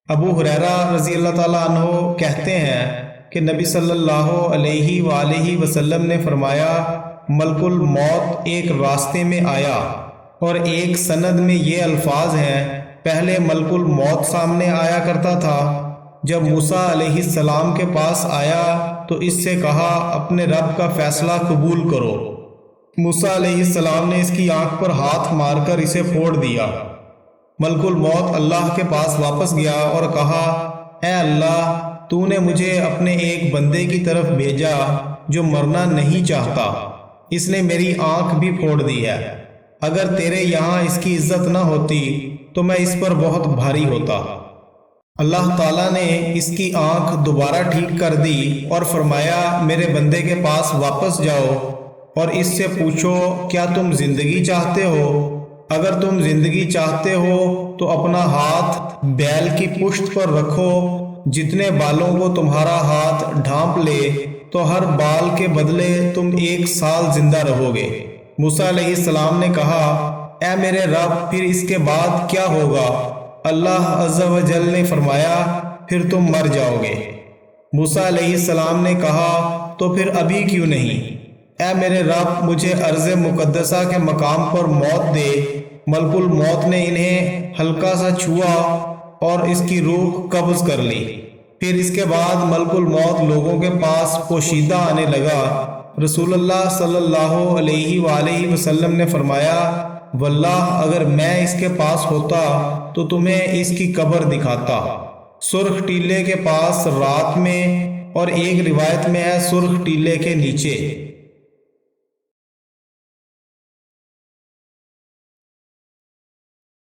ابو ہریرہ رضی اللہ تعالیٰ عنہ کہتے ہیں کہ نبی صلی اللہ علیہ وآلہ وسلم نے فرمایا، ملک الموت ایک راستے میں آیا، اور ایک سند میں یہ الفاظ ہیں، پہلے ملک الموت سامنے آیا کرتا تھا۔ جب موسیٰ علیہ السلام کے پاس آیا تو اس سے کہا، اپنے رب کا فیصلہ قبول کرو۔ موسیٰ علیہ السلام نے اس کی آنکھ پر ہاتھ مار کر اسے پھوڑ دیا۔ ملک الموت اللہ کے پاس واپس گیا اور کہا، اے اللہ، تو نے مجھے اپنے ایک بندے کی طرف بھیجا جو مرنا نہیں چاہتا، اس نے میری آنکھ بھی پھوڑ دی ہے۔ اگر تیرے یہاں اس کی عزت نہ ہوتی تو میں اس پر بہت بھاری ہوتا۔ اللہ تعالیٰ نے اس کی آنکھ دوبارہ ٹھیک کر دی اور فرمایا، میرے بندے کے پاس واپس جاؤ اور اس سے پوچھو، کیا تم زندگی چاہتے ہو؟ اگر تم زندگی چاہتے ہو تو اپنا ہاتھ بیل کی پشت پر رکھو، جتنے بالوں کو تمہارا ہاتھ ڈھانپ لے تو ہر بال کے بدلے تم 1 سال زندہ رہو گے۔ موسیٰ علیہ السلام نے کہا، اے میرے رب، پھر اس کے بعد کیا ہوگا؟ اللہ عز و جل نے فرمایا، پھر تم مر جاؤ گے۔ موسیٰ علیہ السلام نے کہا، تو پھر ابھی کیوں نہیں؟ اے میرے رب، مجھے ارض مقدسہ کے مقام پر موت دے۔ ملک الموت نے انہیں ہلکا سا چھوا اور اس کی روح قبض کر لی۔ پھر اس کے بعد ملک الموت لوگوں کے پاس پوشیدہ آنے لگا۔ رسول اللہ صلی اللہ علیہ وآلہ وسلم نے فرمایا، واللہ اگر میں اس کے پاس ہوتا تو تمہیں اس کی قبر دکھاتا، سرخ ٹیلے کے پاس رات میں، اور ایک روایت میں ہے سرخ ٹیلے کے نیچے۔